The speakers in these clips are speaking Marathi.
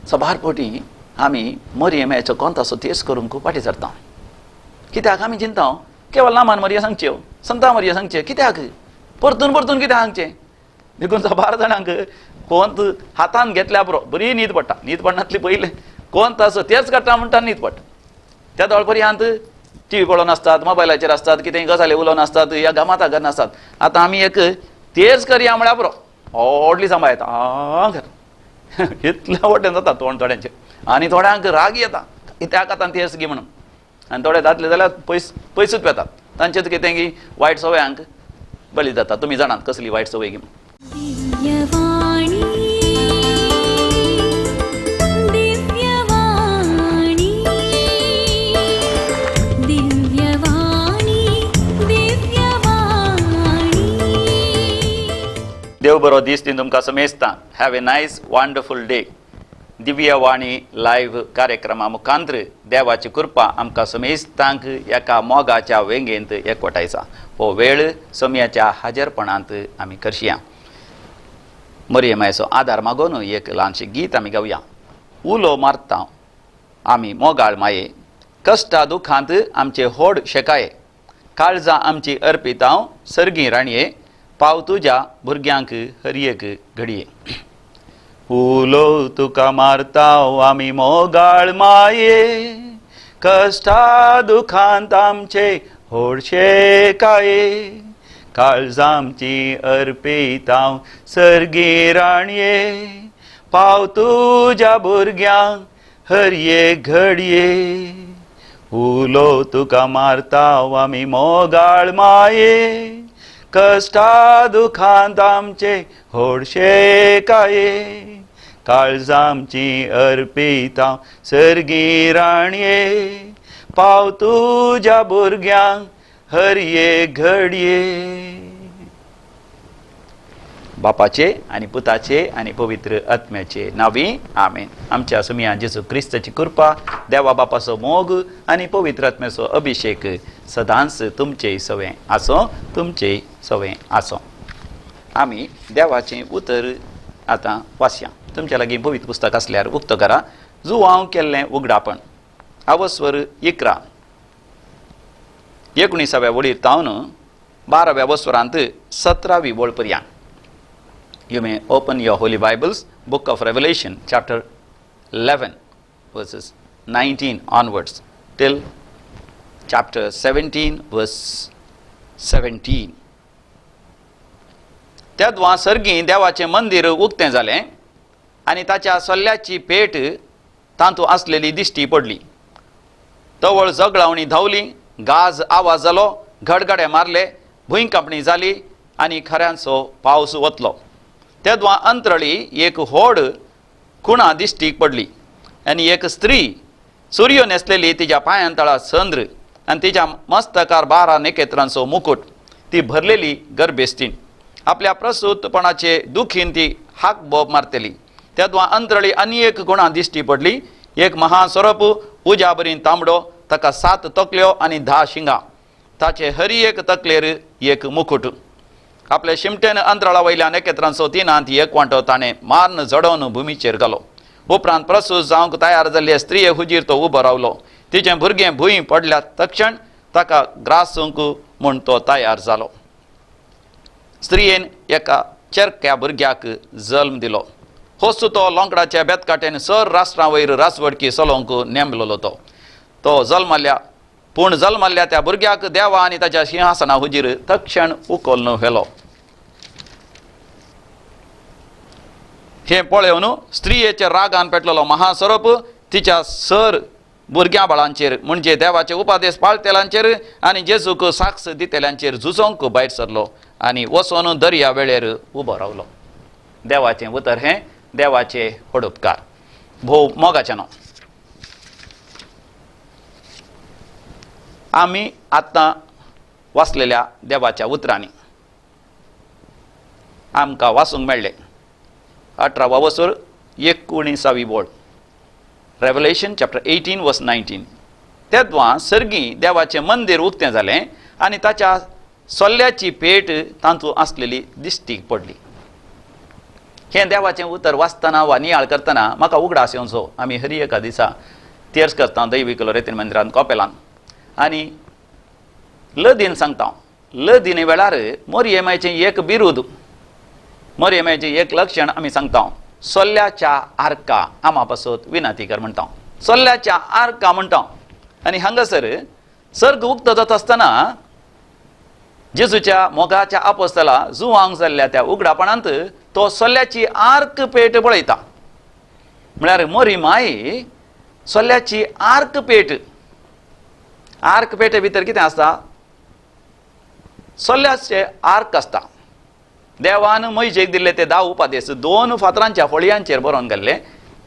सबारपोटी आमी मरियमेचो कोंतासो तेस करूंक फाटीं सरता. कित्याक आमी चिंता केवळ नामान मरिया सांगच्यो, संता मरिया सांगचे, कित्याक परतून परतून कित्याक सांगचें. देखून 12 जाणांक कोंत हातान घेतल्या पुरो बरी न्हीद पडटा. न्हीद पडनातली पयले कोंत असो तेच काडटा म्हणटा न्हीद पडटा. त्या दोळपर्यंत टी व्ही पळोवन आसतात, मोबायलाचेर आसतात, कितेंय गजाली उलोवन आसतात, या गामाता घरान आसतात. आतां आमी एक तेच करया म्हळ्यार पुरो व्हडली सांबाळ येता घर इतल्या वटेन जाता तोंड थोड्यांचें. आनी थोड्यांक राग येता कित्याक आतां तेच गी म्हणून. आनी थोडे जातले जाल्यार पयसूच पेतात. तांचेच कितें की वायट सवयांक बळी जाता. तुमी जाणात कसली वायट सवय गी म्हणून. दिव्यवाणी दिव्यवाणी दिव्यवाणी दिव्यवाणी. देव बरो दीस दी तुमकां समेजता. Have a nice wonderful day. दिव्यवाणी लायव्ह कार्यक्रमा मुखांत्र देवाची कृपा आमकां समेजतांक एका मोगाच्या वेंगेंत एकवटायचा. हो वेळ सोम्याच्या हाजरपणांत आमी करशया. मरियमाचो आदार मागून एक ल्हानशें गीत आमी गावया. उलो मारता आमी मोगाळ माये, कश्टा दुखांत आमचे होड शेकाये, काळजां आमची अर्पितांव सर्गी राणये, पाव तुज्या भुरग्यांक हरयेक घडये. उलो तुका मारतांव आमी मोगाळ माये, कश्टा दुखांत आमचे होड शेकाये, काळजांची अर्पितांव सर्गी राणये, पाव तुज्या भुरग्यांक हरये घडये. उलो तुका मारतांव आमी मोगाळ माये, कश्टा दुखांत आमचे होड शेकाये, काळजांची अर्पितांव सर्गी राणये, पाव तुज्या भुरग्यांक हरये घडये. बापाचे आनी पुताचे आनी पवित्र आत्म्याचे नांवी आमेन. आमच्या सुमिया जेजू क्रिस्ताची कृपा, देवा बापाचो मोग आनी पवित्र आत्म्याचो अभिषेक सदांच तुमचे सवें आसो, तुमचे सवें आसो. आमी देवाचें उतर आतां वाचया. तुमच्या लागीं पवित्र पुस्तक आसल्यार उक्त करा. जुवांव केल्लें उगडापण अवस्वर 11 19व्या वळीर तावन 12व्या वस्वरांत 17वी वळ पर्यंत. You may open your holy Bibles, book of Revelation, chapter 11, verses 19 onwards, till chapter 17, verse 17. त्याद्वा सर्गी देवाचें मंदिर उक्तें जालें आनी ताच्या सल्ल्याची पेट तांतू आसलेली दिश्टी पडली. तवळ जगळावणी धांवली, गाज आवाज जालो, घडघडे मारले, भुंयकांपणी जाली आनी खऱ्यांचो पावस वतलो. तेद्वा अंतरळी एक व्हड खुणा दिश्टीक पडली आनी एक स्त्री सूर्य न्हेसलेली, तिच्या पांयांतळा चंद्र आनी तिच्या मस्तकार 12 नखेत्रांचो मुकुट, ती भरलेली गर्भेस्तीन. आपल्या प्रसूतपणाचे दुखीन ती हाक बोब मारतली. तेद्वा अंतरळी आनी एक खुणा दिश्टी पडली. एक महास्वरूप उज्याबरीन तांबडो, ताका 7 तकल्यो आनी 10 शिंगां, ताचे हरी एक तकलेर एक मुकुट. आपल्या शिमटेन अंतराळा वयल्या नखेत्रांचो तिनांत एक वांटो ताणें मारन जडोवन भुमीचेर घालो. उपरांत प्रसूत जावंक तयार जाल्ले स्त्रिये हुजीर तो उबो रावलो. तिचें भुरगें भुंय पडल्या तक्षण ताका ग्रासूंक म्हूण तो तयार जालो. स्त्रियेन एका चेरक्या भुरग्याक जल्म दिलो. होस्त तो लोंकडाच्या बेतकाटेन सर राष्ट्रां वयर रासवडकी चलोवंक नेमलेलो. तो जल्माल्या त्या भुरग्याक देवा आनी ताच्या सिंहासना हुजीर तक्षण उखोलन व्हेलो. हे पळोवन स्त्रियेच्या रागान पेटलेलो महास्वरूप तिच्या सर भुरग्या बाळांचेर म्हणजे देवाचे उपादेश पाळतेल्यांचेर आनी जेजूक साक्ष दितेल्यांचेर झुजोवंक भायर सरलो आनी वचोन दर्या वेळेर उबो रावलो. देवाचें उतर हें, देवाचे हडुपकार. भोव मोगाचें नांव. आमी आतां वाचलेल्या देवाच्या उतरांनी आमकां वाचूंक मेळ्ळें 18वा वसर 19वी वळ. रेवलेशन चॅप्टर 18 वर्स 19. तेद्वा सर्गी देवाचें मंदिर उक्तें जालें आनी ताच्या सोल्ल्याची पेट तांतू आसलेली दिश्टीक पडली. हे देवाचें उतर वाचतना वा नियाळ करतना म्हाका उगडास येवचो. आमी हरी एका दिसा तेर्स करता दैवीक लोरेतीन मंदिरांत कॉपेलान आनी ल दिन सांगता. ल दिने वेळार मोरयेमाचें एक बिरूद, मोरयेमाचें एक लक्षण आमी सांगता. सोल्ल्याच्या आर्का आमा पासत विनातीकर म्हणटा. सोल्ल्याच्या आर्का म्हणटा. आनी हांगासर सर्ग उक्तो जाता आसतना जेजूच्या मोगाच्या आपोस्तला जुवांक जाल्ल्या त्या उगडापणांत तो सोल्ल्याची आर्क पेट पळयता. म्हळ्यार मोरी माई सोल्ल्याची आर्क पेट. आर्क पेटे भितर कितें आसता? सोल्ल्याचे आर्क आसता. देवान मोइशेक दिल्ले ते 10 उपादेश 2 फातरांच्या फळयांचेर बरोवन गेल्ले.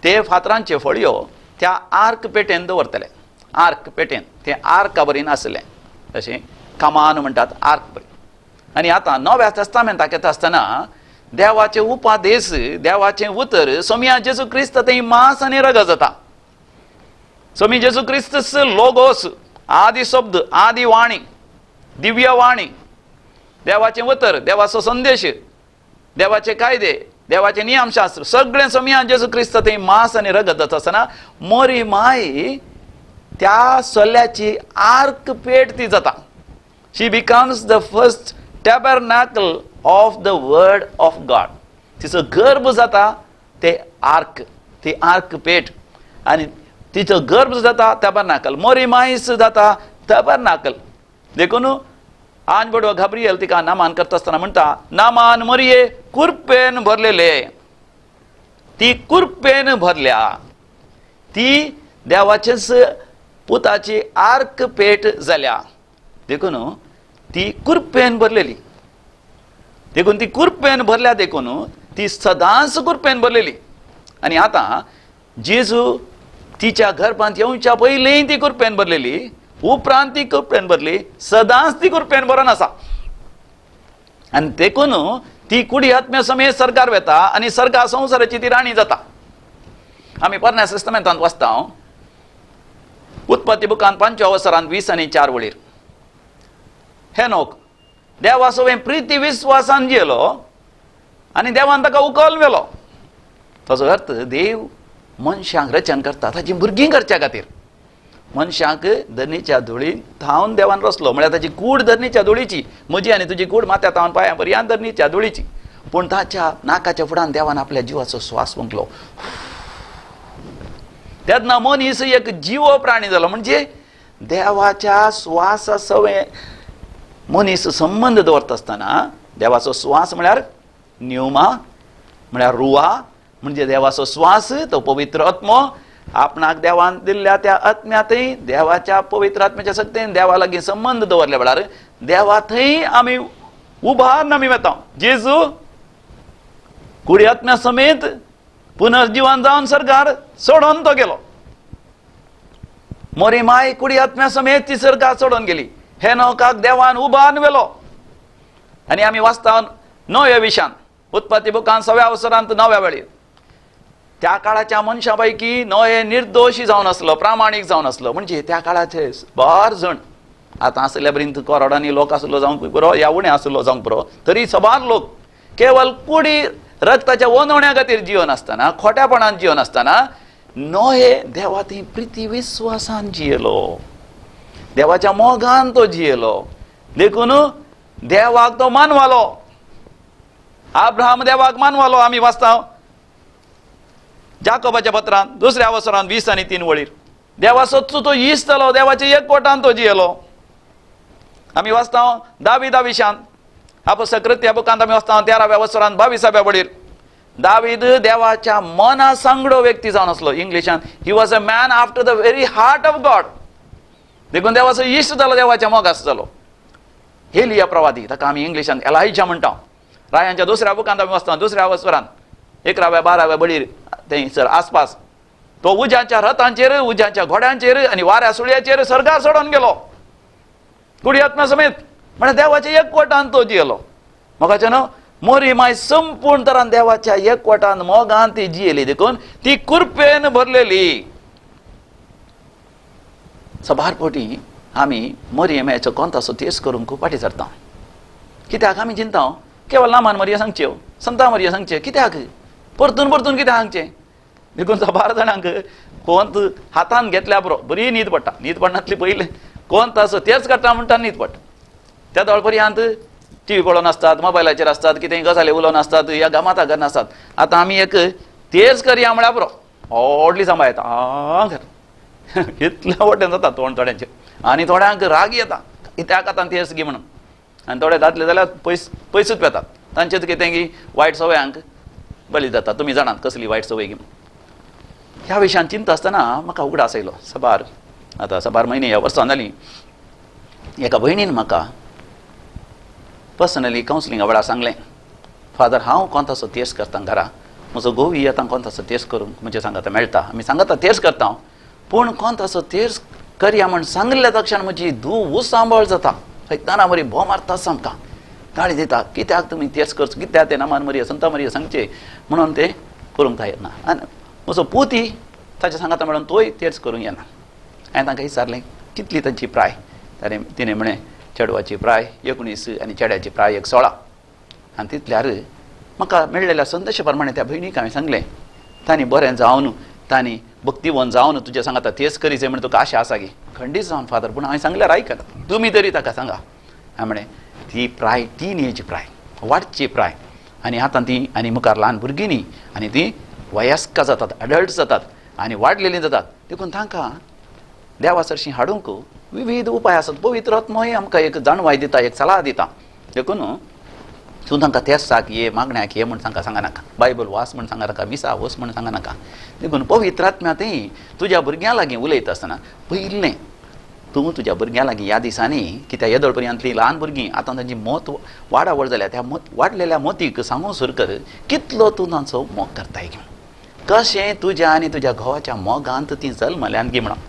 ते फातरांचे फळयो त्या आर्क पेटेन दवरतले. आर्क पेटेन ते आर्का बरीन आसले. तशें कमान म्हणटात आर्क बरी. आनी आतां नव्या तेस्तामेंताक येता आसतना देवाचे उपादेश, देवाचें उतर सोम्या जेजू क्रिस्त थंय मांस आनी रगत जाता. सोमी जेजू क्रिस्त लोगोस, आदी शब्द, आदी वाणी, दिव्य वाणी, देवाचें उतर, देवाचो संदेश, देवाचे कायदे, देवाचे नियमशास्त्र सगळें सोम्या जेजू क्रिस्त थंय मांस आनी रगत जाता आसतना मोरी माई त्या सोल्ल्याची आर्क पेट ती जाता. She becomes the first tabernacle of the word of God. तिचो गर्भ जाता ते आर्क, ती आर्क पेट. आनी तिचो गर्भ जाता टॅबरनॅकल. मोरी माईस जाता टॅबरनॅकल. देखून आंजबडवो घाब्रियल तिका नामान करता आसतना म्हणटा, नामान मोरये कुरपेन भरलेले. ती कुरपेन भरल्या. ती देवाचेच पुताची आर्क पेट जाल्या. देखून ती कुरपेन भरलेली. देखून ती कुरपेन भरल्या. देखून ती सदांच कुरपेन भरलेली. आनी आतां जेजू तिच्या गर्भांत येवच्या पयलीं ती कुरपेन भरलेली, उपरांत ती कुरपेन भरली, सदांच ती कुरपेन भरून आसा. आनी देखून ती कुडी आत्म्या समेत सर्गार वेता आनी सर्गा संवसाराची ती राणी जाता. आमी पोरण्या तेस्तामेंतांत वाचता उत्पत्ती बुकांत 5व्या अवसरांत 20 आनी 4 वळीर. हेनोक देवा सोबे प्रिती विस्वासान जियेलो आनी देवान ताका उखल व्हेलो. ताचो अर्थ देव मनशांक रचन करता ताची भुरगीं करच्या खातीर. मनशांक धरणीच्या धुळीन थावन देवान रचलो. म्हळ्यार ताची कूड धरणीच्या धुळीची. म्हजी आनी तुजी कूड माथ्या थावन पांयां पर्यंत धरणीच्या धुळीची. पूण ताच्या नाकाच्या फुडान देवान आपल्या जिवाचो स्वास फुंकलो. तेन्ना मनीस एक जिवो प्राणी जालो. म्हणजे देवाच्या स्वासा सवे मनीस संबंध दवरता आसतना देवाचो स्वास म्हळ्यार न्युमा, म्हळ्यार रुवा, म्हणजे देवाचो स्वास, तो पवित्र आत्मो. आपणाक देवान दिल्ल्या त्या आत्म्यातय देवाच्या पवित्र आत्म्याच्या शक्तीन देवा लागीं संबंध दवरल्या वेळार देवा थंय आमी उबारून आमी वता. जेजू कुडी आत्म्या समेत पुनर्जीवन जावन सर्गार सोडून तो गेलो. मोरी माय कुडी आत्म्या समेत ती सर्गार सोडून गेली. हेनोकाक देवान उबारून व्हेलो. आनी आमी वाचता 9व्या विशान उत्पत्ती बुकांत 6व्या अवसरांत 9व्या वेळेर. त्या काळाच्या मनशां पैकी नोए निर्दोशी जावन आसलो, प्रामाणीक जावन आसलो. म्हणजे त्या काळाचे बार जण, आतां आसल्या बरींत करोडांनी लोक आसलो जावंक पुरो या उणें आसलो जावंक पुरो, तरी सबार लोक केवळ कुडी रक्ताच्या वनवण्या खातीर जिवन आसतना, खोट्यापणान जिवन आसतना नोए देवा ती प्रिती विस्वासान जियेलो. देवाच्या मोगान तो जियेलो. देखून देवाक तो मानवालो. अब्राहम देवाक मानवालो. आमी वाचता जाकोबाच्या पत्रांत 2ऱ्या अवसरांत 20 आनी 3 वळीर. देवा सच्चो तो इश्ट जालो. देवाच्या एकवटान तो जियेलो. आमी वाचता दाविदा विशान अपोस्तल कृत्या बुकांत आमी वाचता 13व्या अवसरांत 22व्या वळीर. दावीद देवाच्या मना सांगडो व्यक्ती जावन आसलो. इंग्लिशान he was a man after the very heart of God. देखून देवाचो इश्ट जालो, देवाच्या मोगाचो जालो. एलिया प्रवादी, ताका आमी इंग्लिशान एलाइजा म्हणटा. रायांच्या 2ऱ्या बुकांत आमी वाचता 2ऱ्या अवसरांत 11व्या-12व्या बळीर थंयसर आसपास तो उज्याच्या रथांचेर, उज्याच्या घोड्यांचेर आनी वाऱ्या सुळयाचेर सर्गार सोडून गेलो कुडी आत्म्या समेत. म्हळ्यार देवाच्या एकवटान तो जियेलो. मोगाचे न्हू, मोरी माय संपूर्ण तरान देवाच्या एकवटान मोगान ती जियेली. देखून ती कुरपेन भरलेली. सबार पोटी आमी मोरये मेळचो कोंताचो तेस करूंक खूब फाटीं सरता. कित्याक आमी चिंता केवळ नामान मोरये सांगच्यो, संता मोरये सांगच्यो. कित्याक परतून परतून कितें सांगचें देखून 12 जाणांक कोंत हातान घेतल्या बरो बरी न्हीद पडटा न्हीद पडनातली पयले कोंत असो तेच काडटा म्हणटा न्हीद पडटा त्या दोळ पर्यंत टीव्ही पळोवन आसतात मोबायलाचेर आसतात कितें गजाली उलोवन आसतात या गामाता घालून आसतात आतां आमी एक तेच करया म्हळ्यार बरो व्हडली सांबाळ येता घर इतल्या वटेन जाता तोंड थोड्यांचें आनी थोड्यांक राग येता कित्याक आतां तेच गी म्हणून आनी थोडे जातले जाल्यार पयसूच पेतात तांचेच कितें की वायट सवयांक बळी जाता तुमी जाणात कसली वायट सवय गी ह्या विशयान चिंता आसतना म्हाका उगडास आयलो सबार आतां सबार म्हयने ह्या वर्सां जालीं एका भयणीन म्हाका पर्सनली कावन्सिलिंगा वेळार सांगलें फादर हांव कोंतासो तेर्स करता घरा म्हजो घोवी आतां कोंतासो तेर्स करूंक म्हणजे सांगाता मेळटा आमी सांगाता तेर्स करता हांव पूण कोंतासो तेर्स करया म्हण सांगल्या तक्षण म्हजी धूव सांबाळ जाता सैताना मरी भोव मारता सामका गाळी दिता कित्याक तुमी तेर्स करचो कित्याक तें नामान मरिया संता मरिया सांगचें म्हणून तें करूंक जायना आनी म्हजो पुती ताच्या सांगाता मेळून तोय तेर्स करूंक येना हांवें तांकां विचारलें कितली तांची प्राय तिणें म्हळें चेडवाची प्राय 19 आनी चेड्याची प्राय 16 आनी तितल्यार म्हाका मेळिल्ल्या संदेशा प्रमाणे त्या भयणीक हांवें सांगलें तांणी बरें जावन तांणी भक्तिवन जावन तुजे सांगाता तेच करीचें म्हण तुका आशा आसा गे खंडीत जावन फादर पूण हांवें सांगल्यार आयकना तुमी तरी ताका सांगा हांवें म्हळें ती प्राय टीन एज प्राय वाडची प्राय आनी आतां ती आनी मुखार ल्हान भुरगीं न्ही आनी ती वयस्क जातात अडल्ट जातात आनी वाडलेलीं जातात देखून तांकां देवा सरशीं हाडूंक विविध उपाय आसात पवित्र आत्मोय आमकां एक जाणवाय दिता एक सलाह दिता देखून तूं तांकां तेर्साक ये मागण्याक ये म्हण तांकां सांगनाका बायबल वाच म्हण सांगनाका मिसा वच म्हण सांगनाका देखून पवित्र आत्म्यातय तुज्या भुरग्यां लागीं उलयता आसतना पयलें तूं तुज्या भुरग्यां लागीं ह्या दिसांनी कित्याक येदोळ पर्यंतलीं ल्हान भुरगीं आतां तांची मोत वाडावळ जाल्या त्या वाडलेल्या मोतीक सांगूं सुरू कर कितलो तूं तांचो मोग करताय घेवन कशें तुज्या आनी तुज्या घोवाच्या मोगांत तीं जल्मल्यान गी म्हणून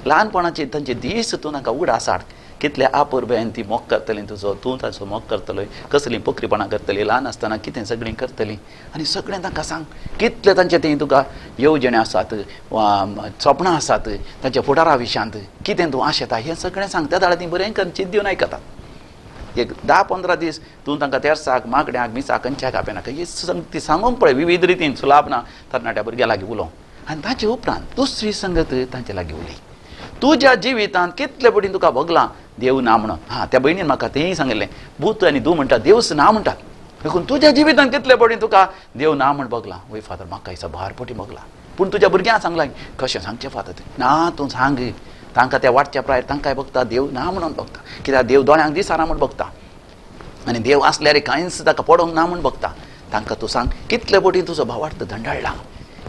ल्हानपणाचे तांचे दीस तूं तांकां उगडास हाड कितले आपुरब्यान ती मोग करतली तुजो तूं ताचो मोग करतलो कसलीं पोखरीपणां करतली ल्हान आसतना कितें सगळीं करतलीं आनी सगळें तांकां सांग कितले तांचे थंय तुका येवजणे आसात वा सपनां आसात तांच्या फुडारा विशयांत कितें तूं आशेता हें सगळें सांग त्या दाळा तीं बरें करून चिंत दिवन आयकतात एक 10-15 दीस तूं तांकां तेर्साक मागड्याक मिसाक खंयच्याक आपेनाका ही ती सांगूंक पळय विविध रितीन सुलापना तरणाट्या भुरग्यां लागीं उलोवंक आनी ताचे उपरांत दुसरी संगत तांचे लागीं उलय तुज्या जिवितांत कितले पटीन तुका भोगलां देव ना म्हणून त्या भयणीन म्हाका तेंय सांगिल्लें भूत आनी धूव म्हणटा देवच ना म्हणटात देखून तुज्या जिवितांत कितले पटीन तुका देव ना म्हण भोगलां वय फादर म्हाका दिसा भार पटी भोगलां पूण तुज्या भुरग्यांक सांगलां कशें सांगचें फादर तें ना तूं सांग तांकां त्या वाटच्या प्रायर तांकांय भोगता देव ना म्हणून भोगता कित्याक देव दोळ्यांक दिसना म्हूण भोगता आनी देव आसल्यार कांयच ताका पडोवंक ना म्हूण भोगता तांकां तूं सांग कितले पटीन तुजो भावार्थ धंडाळ्ळा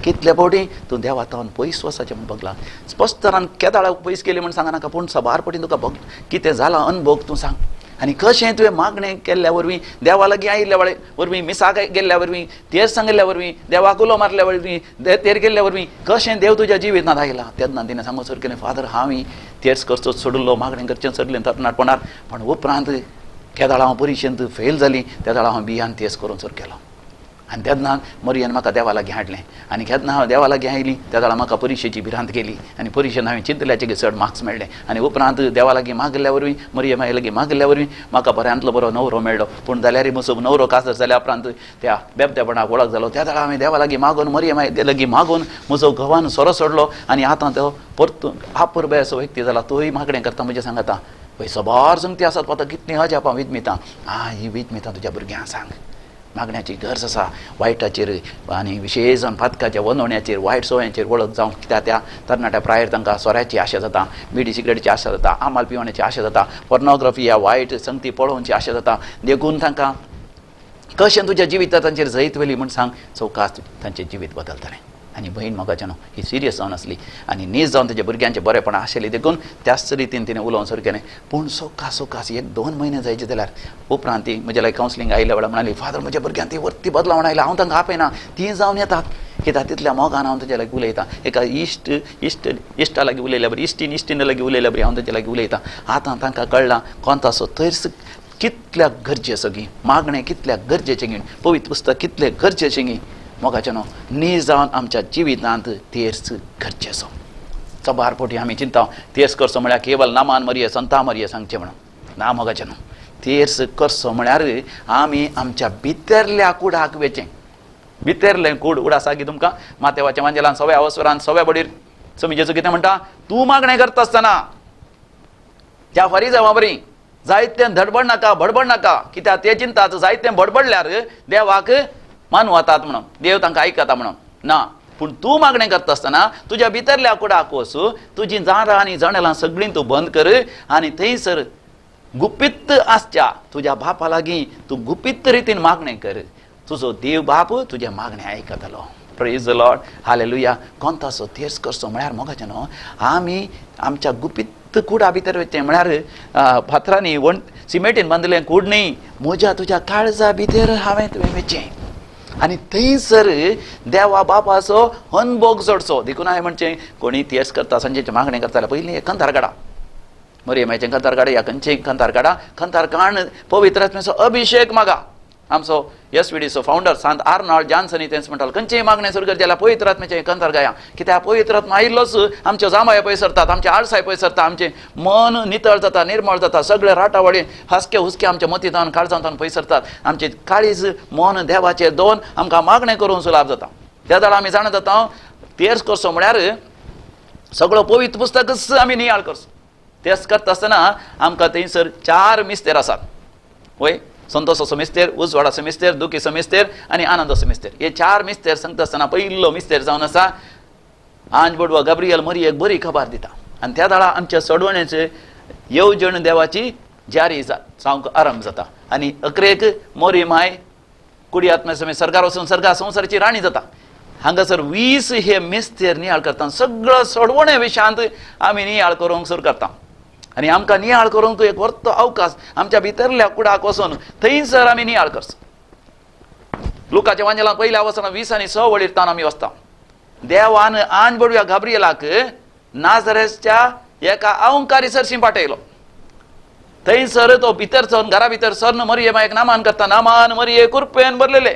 कितले फावटी तूं देवातावन पयस वसाचें म्हूण भोगलां स्पश्ट तरान केदाळाक पयस केलें म्हूण सांगनाका पूण सबार पटीन तुका भोग कितें जालां अनुभव तूं सांग आनी कशें तुवें मागणें केल्ल्या वरवीं देवा लागीं आयिल्ल्या वरवीं मिसाक गेल्ल्या वरवीं तेर्स सांगिल्ल्या वरवीं देवाक उलो मारल्या वरवीं तेर गेल्ल्या वरवीं कशें देव तुज्या जिवितांत आयला तेन्ना तिणें सांगून सुरू केलें फादर हांव तेर्स करचो सोडलो मागणें करचें सोडलें तरणाटपणार पण उपरांत केदाळ हांव परिक्षेंत फेल जाली त्या दाळा हांव बियान तेर्स करून सुरू केलो आनी तेन्ना मरियन म्हाका देवा लागीं हाडलें आनी केन्ना हांव देवा लागीं आयली त्या दाळा म्हाका परिक्षेची भिरांत केली आनी परिक्षेन हांवें चिंतल्याचे चड मार्क्स मेळ्ळे आनी उपरांत देवा लागीं मागल्या वरवीं मरियम माये लागीं मागल्या वरवीं म्हाका बऱ्यांतलो बरो नवरो मेळ्ळो पूण जाल्यार म्हजो नवरो काजर जाल्या उपरांत त्या बेबत्यापणाक वळख जालो त्या दाळा हांवें देवा लागीं मागून मरियम माये लागीं मागून म्हजो घोवान सोरो सोडलो आनी आतां तो परतून आपुरबे असो व्यक्ती जाला तोय मागणें करता म्हणजे सांगाता पळय सबार संगती आसात पळय कितलीं अजापां विजमितां ही विजमितां तुज्या भुरग्यांक सांग मागण्याची गरज आसा वायटाचेर आनी विशेश जावन फातकाच्या वनवण्याचेर वायट सवयांचेर वळख जावंक कित्याक त्या तरणाट्या प्रायर तांकां सोऱ्याची आशा जाता बिडी सिगरेटीची आशा जाता आमाल पिवण्याची आशा जाता पोर्नोग्राफी ह्या वायट संगती पळोवची आशा जाता देखून तांकां कशें तुज्या जिवितांत तांचेर जैत वेली म्हूण सांग चवकास तांचें जिवीत बदलतलें आनी बहीण मोगाच्या न्हू ही सिरियस जावन आसली आनी नीज जावन तेज्या भुरग्यांचें बरेपणां आशिल्ली देखून त्याच रितीन तिणें उलोवंक सुरू केलें पूण सोकास 1-2 म्हयने जायचे जाल्यार उपरांत ती म्हज्या लागीं कावन्सिलिंग आयिल्ल्या वेळार म्हणाली फादर म्हज्या भुरग्यांक ती वर्ती बदलावन आयला हांव तांकां आपयना ती जावन येतात कित्याक तितल्या मोगान हांव तेज्या लागीं उलयतां एका इश्टा लागीं उलयल्या बरी इश्टीन लागीं उलयल्या बरी हांव तेज्या लागीं उलयतां आतां तांकां कळ्ळां कोंतासो थंयच कितल्याक गरजेचो गी मागणें कितल्याक गरजेचें गी पवित्र पुस्तक कितलें गरजेचें गी मोगाचें न्हू नीज जावन आमच्या जिवितांत तेर्स गरजेचो सबार पोटी आमी चिंता तेर्स करचो म्हळ्यार केवल नामान मरिये संता मरिये सांगचें म्हणून ना मोगाचें न्हू तेर्स करचो म्हळ्यार आमी आमच्या भितरल्या कुडाक वेचें भितरलें कूड उडासा की तुमकां माथेवाच्या मांजेलान सव्या अवसरान सव्या बडीर समी जेजू कितें म्हणटा, तूं मागणें करता आसतना त्या फारीजांवा बरी जायतें धडबड नाका बडबड नाका, कित्याक ते चिंतात जायतें बडबडल्यार देवाक मानू वतात म्हणून, देव तांकां आयकता म्हणून. ना, पूण तूं मागणें करता आसतना तुज्या भितरल्या कुडाक वचूं, तुजीं झाडां आनी जणेलां सगळीं तूं बंद कर आनी थंयसर गुपित आसच्या तुज्या बापा लागीं तूं गुपित रितीन मागणें कर. तुजो देव बाप तुजें मागणें आयकतलो. Praise the lord, hallelujah. कोणतासो तेर्स करचो म्हळ्यार मोगाचें न्हू, आमी आमच्या गुपित कुडा भितर वचचें म्हळ्यार फातरांनी सिमेंटीन बांदलें कूड न्ही, म्हज्या तुज्या काळजा भितर हांवें तुवें वचचें आनी थंयसर देवा बापाचो अनभोग जोडचो. देखून हांवें म्हणचें कोणी तेर्स करता सांजेचें मागणें करता जाल्यार पयलीं एक कंथार काडा, मरियमाचें कंथार काडा, ह्या खंयचें कंथार काडा, कंथार काडून पवित्र आत्म्याचो अभिशेक मागा. आमचो SVDचो फावंडर सांत आर्नॉल्ड जॉन्सन तेंच म्हणटालो खंयचेंय मागणें सुरू करचें जाल्यार पवित्र आत्म्याचें कंथार गाया, कित्याक पवित्र आत्मा आयिल्लोच आमच्यो जांबायो पयसरतात, आमचे आळसाय पयसरता, आमचें मन नितळ जाता, निर्मळ जाता, सगळे राटावडे हासके हुसके आमच्या मतींतल्यान काळजांतल्यान पयसरतात, आमचें काळीज मन देवाचें दोन आमकां मागणें करूंक सुलाभ जाता. त्या वेळार आमी जाणा जाता तेर्स करचो म्हळ्यार सगळो पवित्र पुस्तकच आमी नियाळ करचो. तेर्स करता आसतना आमकां थंयसर 4 मिस्तेर आसात. वय संतोषाचो मिस्तेर, उजवाडाचो मिस्तेर, दुखीचो मिस्तेर आनी आनंदाचो मिस्तेर. हे 4 मिस्तेर सांगता आसतना पयलो मिस्तेर जावन आसा आंज बडवा गब्रियल मरियेक बरी खबर दिता आनी त्या वेळार आमच्या सोडवण्याचे येवजण देवाची जारी जावंक आरंभ जाता आनी अकरेक मोरी माय कुडी आत्म्या समेत सर्गार वचून सर्गा संवसाराची राणी जाता. हांगासर 20 हे मिस्तेर नियाळ करता, सगळो सोडवणे विशयांत आमी नियाळ करूंक सुरू करता आनी आमकां नियाळ करूंक एक वर्तो अवकाश आमच्या भितरल्या कुडाक वचून थंयसर आमी नियाळ करचो. लुकाच्या वांजेलांत पयल्या अवसरान 20 आनी 6 वडीरतान आमी वचता. देवान आंज बडव्या गाब्रियेलाक नाजरेसच्या एका अवंकारी सरशी पाठयलो. थंयसर तो भितर सरून घरा भितर सरन मरियमायेक नामान करता, नामान मरिये कृपेन भरलेले.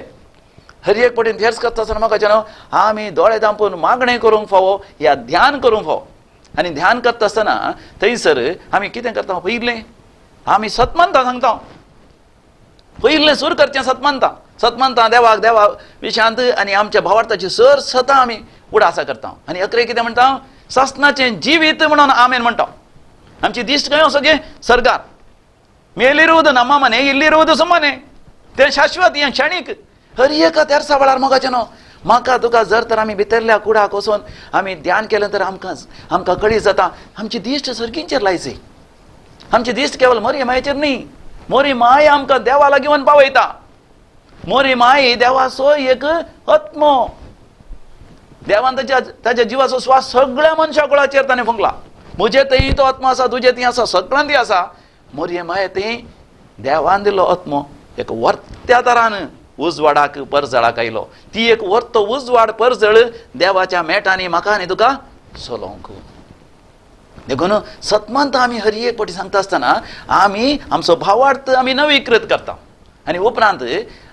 हर एक पटेन तेर्स करता आसतना म्हाका न्हू आमी दोळे धांपून मागणें करूंक फावो या ध्यान करूंक फावो. आनी ध्यान करता आसतना थंयसर आमी कितें करता, पयलें आमी सतमंतां सांगता. पयलें सुरू करचें सतमंतां देवाक देवा विशांत आनी आमच्या भावार्थाची सर सतां आमी उडासा करता. आनी अकरे कितें म्हणटा, सस्नाचें जिवीत म्हणून आमेन म्हणटा. आमची दिश्ट खंय सगळें सर्गार. मेलिरूद ನಮ್ಮ ಮನೆ ಇಲ್ಲಿರುವುದು ಸುಮ್ಮನೆ, तें शाश्वत हें क्षणीक. हर एका तेर्सा वेळार मोगाचें न्हू म्हाका तुका जर तर आमी भितरल्या कुडाक वचून आमी ध्यान केलें तर आमकां कळीत जाता आमची दिश्ट सर्गींचेर लायची. आमची दिश्ट केवळ मरियमायेचेर न्ही, मोरी माय आमकां देवा लागीं व्हरून पावयता. मोरी माय देवाचो एक आत्मो, देवान ताच्या जिवाचो श्वास सगळ्या मनशा कुळाचेर ताणें फुंकला. म्हजे थंय तो आत्मो आसा, तुजे थंय आसा, सगळ्यां थंय आसा. मोरये माय थंय देवान दिल्लो आत्मो एक वर्त्या तरान उजवाडाक परजळाक आयलो. ती एक वर्तो उजवाड परजळ देवाच्या मेटांनी म्हाका आनी तुका चलोवंक. देखून सतमंत आमी हर एक फावटी सांगता आसतना आमी आमचो भावार्थ आमी नवीकृत करता आनी उपरांत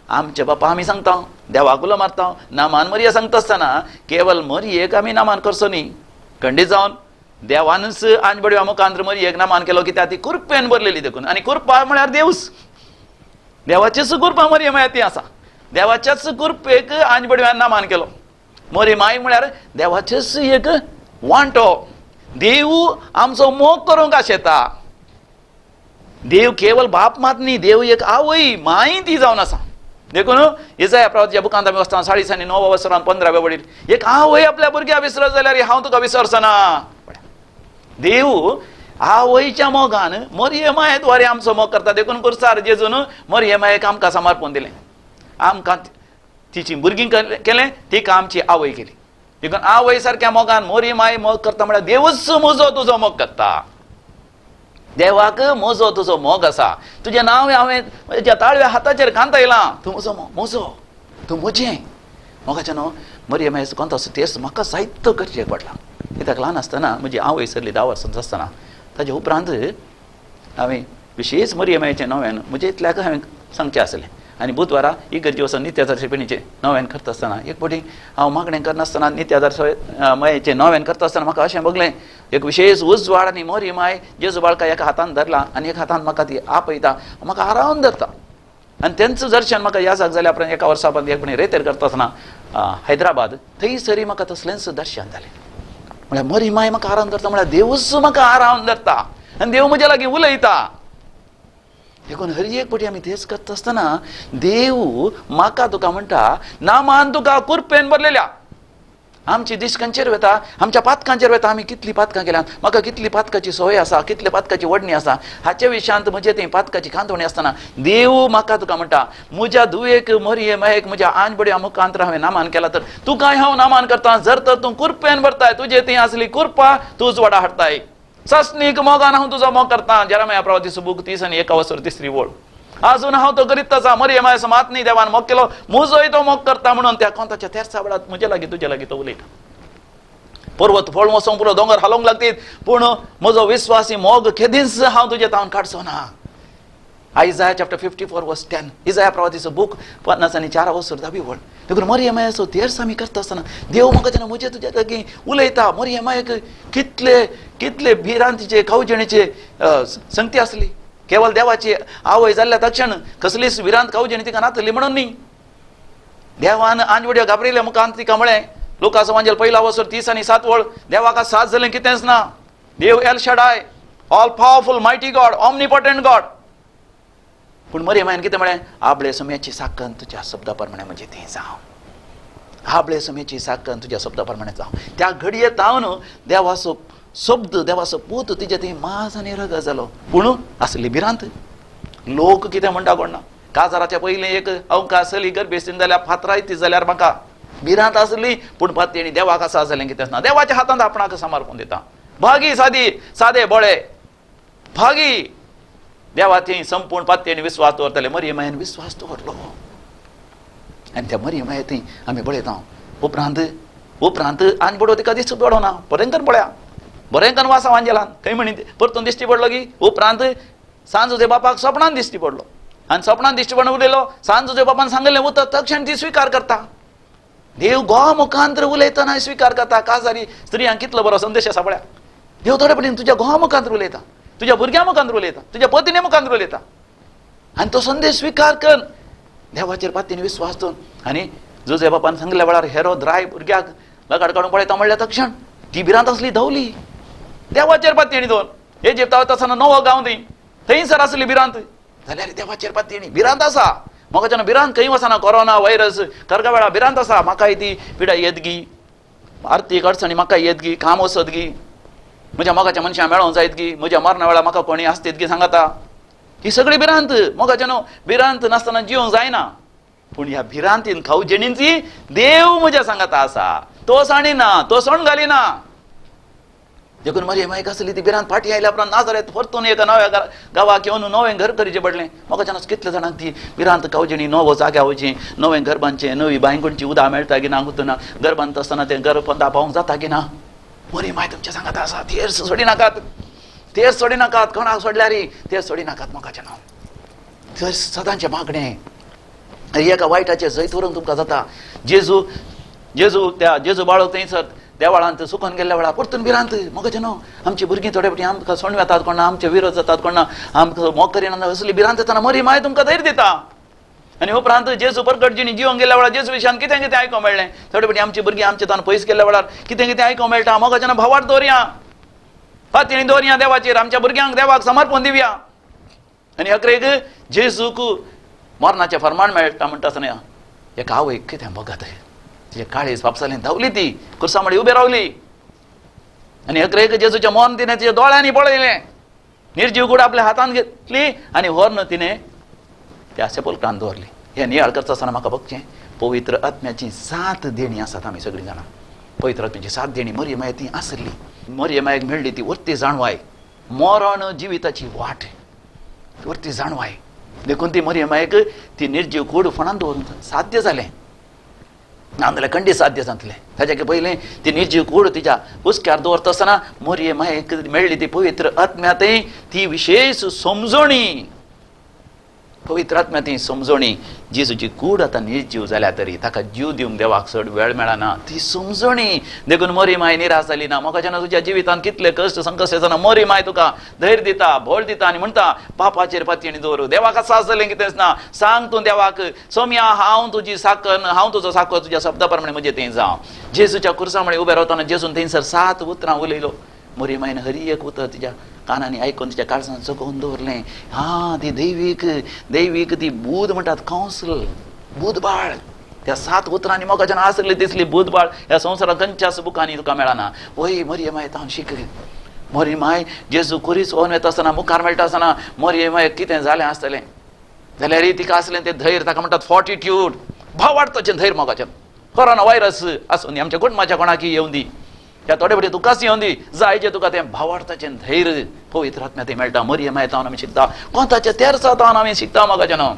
आमचे बापा आमी सांगता, देवाक उलो मारता. नामान मरिया सांगता आसतना केवळ मरियेक आमी नामान करचो न्ही, खंडीत जावन देवानच आंज बडव्या मुखांतर मरियेक नामान केलो, कित्याक ती कुरपेन भरलेली. देखून आनी कुरपा म्हळ्यार देवूच, देवाचेच कुरपा मरियमा ती आसा. देवाच्याच कुरपेक आंज बडव्यान नामान केलो. मोरी माय म्हळ्यार देवाचेच एक वांटो. देव आमचो मोग करूंक आशेता. देव केवळ बाप मात न्ही, देव एक आवय माय ती जावन आसा. देखून इसाया प्रवादीच्या बुकांत आमी वचता 40 आनी 9 वर्सां 15व्या वडीर एक आवय आपल्या भुरग्या विसरत जाल्यार हांव तुका विसरचना. देव आवयच्या मोगान मरियमाये द्वारे आमचो मोग करता. देखून कुर्सार जेजून मरियमायेक आमकां समर्पण दिलें. आमकां तिची भुरगीं केलें, तिका आमची आवय केली. देखून आवय सारक्या मोगान मरियमाय मोग करता म्हळ्यार देवच म्हजो तुजो मोग करता. देवाक म्हजो तुजो मोग आसा. तुजें नांव हांवें म्हज्या ताळव्या हाताचेर कांतयलां. तूं म्हजो म्हजो, तूं म्हजें. मोगाचें न्हू मरियमायेचो कोणतो तेर्स म्हाका साहित्य करचें पडलां. कित्याक ल्हान आसतना म्हजी आवय सरली 10 वर्सांचो आसतना ताजे उपरांत हांवें विशेश मरियमायेचें नव्यान म्हजे इतल्याक हांवें सांगचें आसलें. आनी बुधवारा इगर्जे वचून नित्यादर्शपणीचें नव्यान करता आसतना एक फावटी हांव मागणें करनासतना नित्यादर्शमयेचें नव्यान करता आसतना म्हाका अशें बगलें एक विशेश उजवाड आनी मरियमाय जेजू बाळका एका हातान धरला आनी एका हातान म्हाका ती आपयता, म्हाका आरावन धरता. आणि त्यांचं दर्शन म्हाका ह्या जाग जाल्या उपरांत एका वर्सा उपरांत एकपणी रेतेर करता आसतना हैदराबाद थंयसरी म्हाका तसलेंच दर्शन जालें. म्हळ्यार मरी माय म्हाका आराम धरता, म्हळ्यार देवूच म्हाका आराम धरता आनी देव म्हज्या लागीं उलयता. देखून हर एक फावटी आमी तेच करता आसतना देव म्हाका तुका म्हणटा, नामान तुका कुरपेन भरलेल्या. आमची दीस खंयचेर वता, आमच्या पातकांचेर वता. आमी कितलीं पातकां केल्यात, म्हाका कितली पातकाची संवय आसा, कितले पातकाची वडणी आसा, हाचे विशयांत म्हजे ती पातकाची खांतवणी आसतना देव म्हाका तुका म्हणटा, म्हज्या धुवेक मरये मायेक म्हज्या आंजबड्या मुखांतर हांवें नामान केला तर तुकाय हांव नामान करता. जर तर तूं कुरपेन भरताय, तुजे ती असली कुरपा तूंच वडा हाडताय. ससनीक मोगान हांव तुजो मोग करता. जेरमाया प्रवादीचो बूक 30:1 वळ. अजून हांव तो करीत तसा, मरये मायेचो मात न्ही देवान मोग केलो, म्हजोय तो मोग करता म्हणून त्या कोंताच्या तेरसा वेळात म्हजे लागीं तुजे लागीं तो उलयता. पर्वत फळ वचोंक पुरो, दोंगर हालोंक लागतीत, पूण म्हजो विस्वासी मोग केदींच हांव तुजे तावन काडचो ना. Isaiah chapter 54:10. इजाया प्रवादीचो बूक 54 वळ. देखून मरये मायेचो तेरस आमी करता आसतना देव म्हाका जेन्ना म्हजे तुजे लागीं उलयता, मरये मायेक कितले कितले भिरांतीचे खावजेणीचे संगती आसली. केवळ देवाची आवय जाल्ल्या तक्षण कसलीच विरांत खावजेणी तिका नातली म्हणून न्ही. देवान आंजवड्यो घाबरिल्ल्या मुखांत तिका म्हळें, लुकाचो वांजेल 1:30-7 वळ, देवाका साथ जालें कितेंच ना. देव El Shaddai, all powerful, mighty God, omnipotent God. पूण मरये मायन कितें म्हळें, आबळे समेची साकन तुज्या शब्दा प्रमाणे म्हजे थंय जावं. आबळे समेची साकन तुज्या शब्दा प्रमाणे जावं. त्या घडये तावन देवाचो शब्द, देवाचो पूत तिजे थंय माज आनी रग जालो. पूण आसली भिरांत. लोक कितें म्हणटा कोण ना. काजाराच्या पयलीं एक अवकाश आसली, गर्भेस्तीन जाल्यार फातरायती जाल्यार म्हाका भिरांत आसली, पूण पातयेणी देवाक आसा जालें कितेंच ना. देवाच्या हातांत आपणाक समर्पण दिता. भागी सादे बळे भागी देवा थंय संपूर्ण पातयेणी विस्वास दवरतले. मरये मायेन विस्वास दवरलो आनी त्या मरये माये थंय आमी पळयता. उपरांत आनी बडो तिका दिसत पडो ना. बरेंकन पळया, बरेंकन वासा वांजेलान खंय म्हणी परतून दिश्टी पडलो की उपरांत सांजुजे बापाक सपनान दिश्टी पडलो. आनी सपनान दिश्टी पडून उलयलो. सांजुजे बापान सांगलें उतर, तक्षण ती स्विकार करता. देव घोवा मुखांतर उलयतना स्विकार करता. काजारी स्त्रियांक कितलो बरो संदेश आसा पळया. देव थोडे पडीन तुज्या घोवा मुखांतर उलयता, तुज्या भुरग्या मुखांतर उलयता, तुज्या पत्नी मुखांतर उलयता. आनी तो संदेश स्विकार कर. देवाचेर पातयेनी विस्वास दवर. आनी जोजे बापान सांगल्या वेळार हेरोद राय भुरग्याक लगाड काडून पळयता म्हणल्या तक्षण ती भिरांत आसली धांवली. देवाचेर पातयेणी दवर. इजिप्ता वता आसतना नवो गांव थंयसर आसली भिरांत. जाल्यार देवाचेर पातयेणी भिरांत आसा. म्हाका जेन्ना भिरांत खंय वचना, कोरोना वायरस करगा वेळा भिरांत आसा. म्हाकाय ती पिडाय येतगी, आर्थीक अडचणी म्हाकाय येतगी, काम वसत गी, म्हज्या मोगाच्या मनशां मेळोंक जायत गी, म्हज्या मरणा वेळा म्हाका कोणी आसतीत गी सांगाता. ही सगळी भिरांत. मोगाच्या न्हू, भिरांत नासतना जिवंक जायना. पूण ह्या भिरांतीन खावजेणींची देव म्हज्या सांगाता आसा. तो साणिना, तो सण घालिना. देखून मरये मायेक आसली ती भिरांत. फाटी आयल्या उपरांत नाजारेत परतून एका नव्या गांवाक येवन नवें घर करचें पडलें. म्हाका जेन्ना कितले जाणांक ती भिरांत खावजेणी नवो जाग्या वचचें, नवें घर बांदचें, नवी बांयगुणची उदक मेळटा की ना गुंतना, घर बांदता आसतना तें घर दाबावंक जाता की ना. मरये माय तुमच्या सांगाता आसा. तेर्स सोडिनाकात, तेर्स सोडिनाकात. कोणाक सोडल्यार तेर्स सोडिनाकात. मोगाचें नांव थंय सदांचें मागणें. एका वायटाचें जैत व्हरूंक तुमकां जाता. जेजू बाळो थंयसर देवाळांत सुखोन गेल्ल्या वेळार परतून भिरांत. मोगाचें न्हू, आमची भुरगीं थोडे फावटी आमकां सोडून वेतात, कोणा आमचे विरोध जातात, कोणा आमकां मोग करिना. असली भिरांत येतना मरये माय तुमकां धैर्य दिता. आनी उपरांत जेजू परगटजीणी जिवंक गेल्या वेळार जेजू विशयान कितें कितें आयकोंक मेळ्ळें. थोडे फावटी आमची भुरगीं आमचे तान पयस गेल्ल्या वेळार कितें कितें आयकोंक मेळटा. मोगाचें भावार्थ दवरया, पातयेणी दवरया देवाचेर. आमच्या भुरग्यांक देवाक समर्पण दिवया. आनी अकरेक जेजूक मरणाचें फर्माण मेळटा म्हणटा आसतना एका आवयक कितें मोगात. तिचे काळीज पापसालें धांवली, ती कुर्सामडी उबी रावली. आनी अकरेक जेजूचें मन तिणें तिच्या दोळ्यांनी पळयलें. निर्जीव कूड आपल्या हातांत घेतली आनी व्हरून तिणें त्या सेपल्कांत दवरली. हें नियाळ करता आसतना म्हाका बघचें पवित्र आत्म्याची 7 देणी आसात. आमी सगळीं जाणां पवित्र आत्म्याची 7 देणी मरये माये ती आसली. मरये मायेक मेळ्ळी ती वर्ती जाणवाय. मरण जिविताची वाट वर्ती जाणवाय. देखून ती मरये मायेक ती निर्जीव कूड फणान दवरून साध्य जालें. नाजाल्यार खंडी साध्य जातलें. ताच्या पयलीं ती निर्जीव कूड तिच्या कुसक्यार दवरता आसतना मरये मायेक मेळ्ळी ती पवित्र आत्म्यातय ती विशेश समजणी. पवित्र आत्म्या ती समजणी जेजूची कूड आतां निर्जीव जाल्या तरी ताका जीव दिवंक देवाक चड वेळ मेळना ती समजणी देखून मोरी माय निराश जाली ना म्हाका जेन्ना तुज्या जिवितांत कितले कश्ट संकश्ट येतना मोरी माय तुका धैर्य दिता भोळ दिता आनी म्हणटा पापाचेर पातयेणी दवर देवाक सास जालें कितेंच ना सांग तूं देवाक सोम्या हांव तुजी साकन हांव तुजो साकर तुज्या शब्दा प्रमाणे म्हजें तें जावं जेजूच्या कुर्सा मुळे उबें रावतना जेजून थंयसर 7 उतरां उलयलो मोरी मायन हरी एक उतर तिच्या कानांनी आयकून तिच्या काळजांत जगोवन दवरलें हा ती दैवीक ती बूध म्हणटात कावंसल बुधबाळ त्या 7 उतरांनी म्हाका जेन्ना आसली दिसली बुधबाळ ह्या संवसारांत खंयच्याच बुकांनी तुका मेळना वय मोरये माय हांव शिक मोरी माय जेजू कुरीस ओन येता आसतना मुखार मेळटा आसतना मोरये माय कितें जालें आसतलें जाल्यार तिका आसलें तें धैर्य ताका म्हणटात फॉर्टिट्यूड भावार्थाचें धैर्य मोगाचें कोरोना व्हायरस आसूं दी आमच्या कुटुंबाच्या कोणाकी येवं दी ह्या थोडे फावटी तुकाच येवं दी जाय जें तुका तें भावार्थाचें धैर्य पवित्र आत्म्या तें मेळटा मोरये माय तावन आमी शिकता कोंताच्या तेरसा तावन आमी शिकता मोगाचें न्हू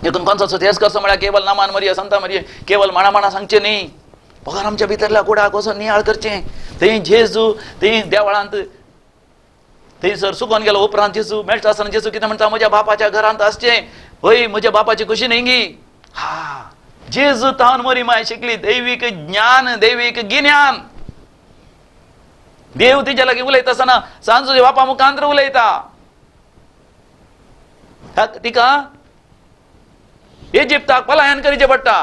देखून कोणताचो तेस कसो म्हळ्यार केवळ नामान मरिया संता मरिये केवळ माणा सांगचें न्ही पगार आमच्या भितरल्या कुडाक वचून नियाळ करचें थंय जेजू थंय देवळांत थंयसर सुकोन गेलो उपरांत जेजू मेळटा आसतना जेजू कितें म्हणटा म्हज्या बापाच्या घरांत आसचें हय म्हज्या बापाची खुशी न्ही हा जेजू तावन मोरी माय शिकली दैवीक ज्ञान दैवीक गिन्यान देव तिच्या लागीं उलयता आसतना सांजो बापा मुखांतर उलयता तिका इजिप्ताक पलायन करचें पडटा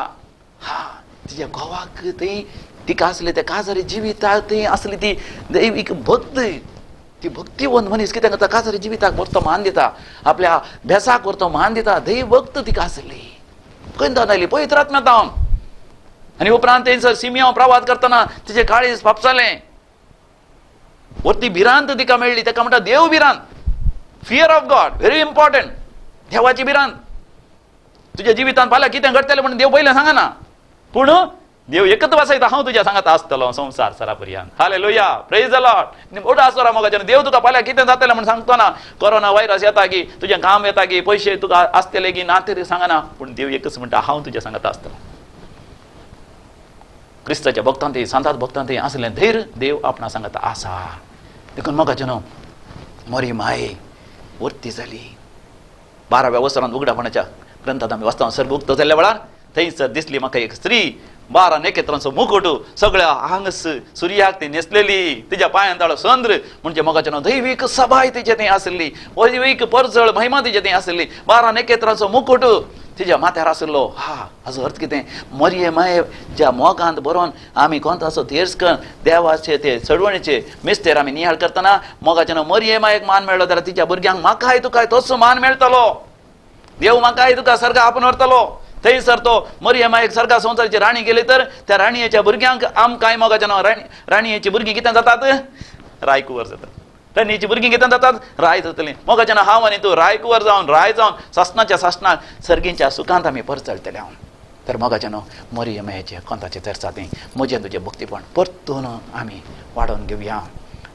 हा तिच्या घोवाक थंय तिका आसले त्या काजारी जिविताक थंय आसली ती दैवीक भक्त ती भक्तीवंत मनीस कितें करता काजारी जिविताक व्हरतो मान दिता आपल्या भेसाक व्हरतो मान दिता दैव भक्त तिका आसली खंय आयली पवित्र आत्म्या तावन आनी उपरांत थंयसर सिमियांव प्रवाद करतना तिचें काळीज फापसालें वरती भिरांत तिका मेळ्ळी ताका म्हणटा देव भिरांत fear of God very important देवाची भिरांत तुज्या जिवितांत फाल्यां कितें घडटलें म्हणून देव पयलें सांगना पूण देव एकच वाचयता हांव तुज्या सांगात आसतलो संवसार सरा पर्यंत हालेलुया प्रेज द लॉर्ड मोठो आसलो मोगाचें देव तुका फाल्यां कितें जातलें म्हणून सांगतो ना कोरोना व्हायरस येता की तुजें काम येता की पयशे तुका आसतले की ना तरी सांगना पूण देव एकच म्हणटा हांव तुज्या सांगात आसतलो क्रिस्ताच्या भक्तांत सांतात भक्तांत आसलें धैर्य देव आपणा सांगता आसा देखून मोगाचें न्हू मोरी माय वर्ती जाली 12व्या वर्सांत उगडापणाच्या ग्रंथांत आमी वाचता सर्ग उक्तो जाल्ल्या वेळार थंयसर दिसली म्हाका एक स्त्री 12 नखेत्रांचो मुकुट सगळ्या हांगस सुर्याक ती न्हेसलेली तिच्या पांयां ताळो चंद्र म्हणजे मोगाचें न्हू दैवीक सभाय तिचे थंय आसली दैवीक परजळ महिमा तिचे थंय आसली 12 नखेत्रांचो मुकुट तिच्या माथ्यार आसलो हा हाजो अर्थ कितें मोरये मायेच्या मोगांत बरोवन आमी कोणताचो तेर्सकन देवाचे ते चडवणीचे मेस्तेर आमी नियाळ करतना मोगाचें न्हू मोरये मायेक मान मेळ्ळो जाल्यार तिच्या भुरग्यांक म्हाकाय तुकाय तसो मान मेळटलो देव म्हाकाय तुका सर्गा आपूण व्हरतलो थंयसर तो मोरये मायेक सर्गा संवसाराची राणी गेली तर त्या राणयेच्या भुरग्यांक आमकांय मोगाचें न्हू राणयेची भुरगीं कितें जातात रायकुंवर जातात राणयेची भुरगीं कितें जातात राय जातलीं मोगाचें न्हू हांव आनी तूं रायकुंवर जावन राय जावन ससनाच्या ससनाक सर्गींच्या सुखांत आमी परचळटले हांव तर मोगाचें न्हू मोरये मायेचे कोंताचे तेरसा थंय म्हजें तुजें भक्तीपण परतून आमी वाडोवन घेवया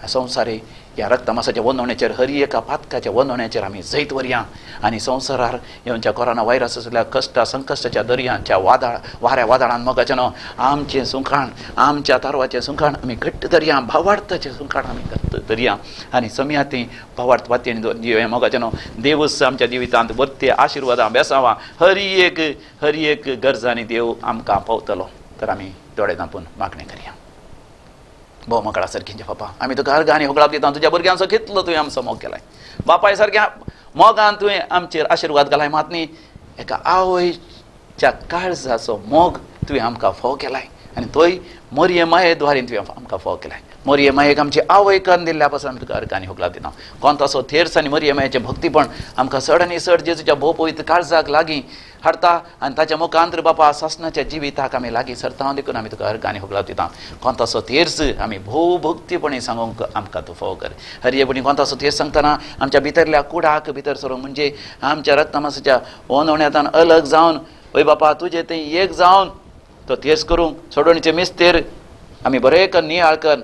संवसारी ह्या रक्तमासाच्या वंदवण्याचेर हरी एका पातकाच्या वंदवण्याचेर आमी जैत व्हरया आनी संवसारार येवच्या कोरोना व्हायरस आसल्या कश्टा संकश्टाच्या दर्यांच्या वाऱ्या वादळान मोगाचें न्हू आमचें सुखाण आमच्या तारवाचें सुखाण आमी घट्ट धरया भावार्थाचें सुखाण आमी घट्ट धरया आनी समया ती भावार्थ वातयेन जिवया मोगाचें न्हू देवूच आमच्या जिवितांत वर्ते आशिर्वादां बेसावा हरी एक गरजांनी देव आमकां पावतलो तर आमी दोळे धांपून मागणी करया भोव मोकळा सारकींचे बापा आमी तुका अर्घ आनी होगळाप दिता तुज्या भुरग्यांचो कितलो तुवें आमचो मोग केलाय बापाय सारक्या मोगान तुवें आमचेर आशिर्वाद घालाय मात न्ही एका आवयच्या काळजाचो मोग तुवें आमकां फोव केलाय आनी तोय मोरये माये द्वारे तुवें आमकां फोव केलाय मोरये मायेक आमची आवय करून दिल्ल्या पासून आमी तुका अर्घ आनी होगळाप दिता कोणताचो थेर्स आनी मोरये मायेचें भक्तीपण आमकां चड आनी चड जेजूच्या भोव पवित्र काळजाक लागीं हाडटा आनी ताच्या मुखांतर बापा ससनाच्या जिविताक आमी लागीं सरता देखून आमी तुका अर्घ आनी होगळाप दिता कोणताचो तेर्स आमी भोव भक्तीपणी सांगूंक आमकां तूं फोव कर हरयेपणी कोणताचो तेर्स सांगतना आमच्या भितरल्या कुडाक भितर सरूंक म्हणजे आमच्या रक्तमासाच्या ओंदवण्यांतल्यान अलग जावन वय बापा तुजें तें एक जावन तो तेर्स करूंक सोडवणीचें मिस्तेर आमी बरें कर नियाळ कर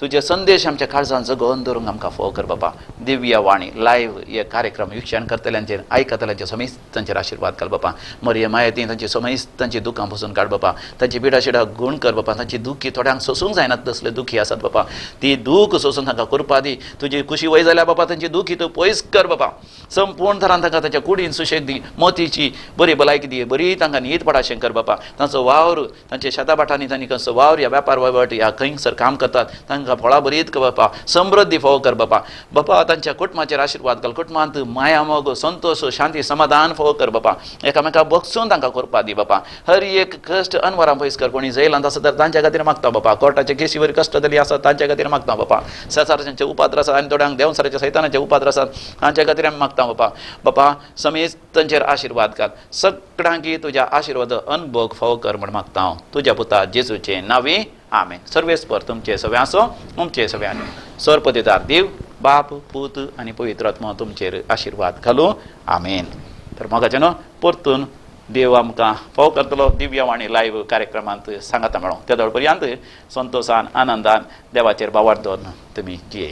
तुझे संदेश आमच्या काळजांत जगोवन दवरूंक आमकां फोव कर बाबा. दिव्य वाणी लायव्ह हे कार्यक्रम विक्षण करतल्यांचेर आयकतल्यांचेर समेस्त तांचेर आशिर्वाद घाल बाबा. मरिय मायेती तांची समेस्त तांची दुखां पसून काड बाबा. तांची पिडा शिडा गूण कर बाबा. तांची दुखी थोड्यांक सोसूंक जायनात तसले दुखी आसात बाबा. ती दूख सोसून तांकां करपा दी. तुजी खुशी वय जाल्यार बाबा तांची दुखी तूं पयस कर बाबा. संपूर्ण तरान तांकां ताच्या कुडीन सुशेग दी. मोतीची बरी भलायकी दी. बरी तांकां न्हीद पडाशें कर बाबा. तांचो वावर तांचे शेताबाटांनी तांणी कसो वावर ह्या वेपार वयवट ह्या खंयसर काम करतात तांकां फळां बरीत कर बापा. समृद्धी फोव कर बापा. बापा तांच्या कुटुंबाचेर आशिर्वाद घाल. कुटुंबांत माया मोग संतोष शांती समाधान फोव कर बापा. एकामेकाक बगसून तांकां करपा दी बापा. हर एक कश्ट अनवरां पयस कर. कोणी जैलांत आसा तर तांच्या खातीर मागता बापा. कोर्टाचे केसी वरी कश्ट जाली आसात तांच्या खातीर मागता बापा. सेसाराचे उपाद्र आसात आनी थोड्यांक देंवसाराच्या सैतानाचे उपाद्र आसात तांच्या खातीर आमी मागता बापा. बापा समेस्त तांचेर आशिर्वाद घाल. सगळ्यांक तुज्या आशिर्वाद अनुभव फोव कर म्हण मागता हांव तुज्या पुता जेजूचे नांवी. आमेन. सर्वेस्पर तुमचे सगळे आसो. तुमचे सगळ्यांनी सर्वपदेदार देव बाप पूत आनी पवित्र आत्मा तुमचेर आशिर्वाद घालूं. आमेन. तर मोगाच्यान परतून देव आमकां फोव करतलो दिव्यवाणी लायव्ह कार्यक्रमांत सांगाता मेळों. त्या पर्यंत संतोशान आनंदान देवाचेर बावार दवरून तुमी जियेया.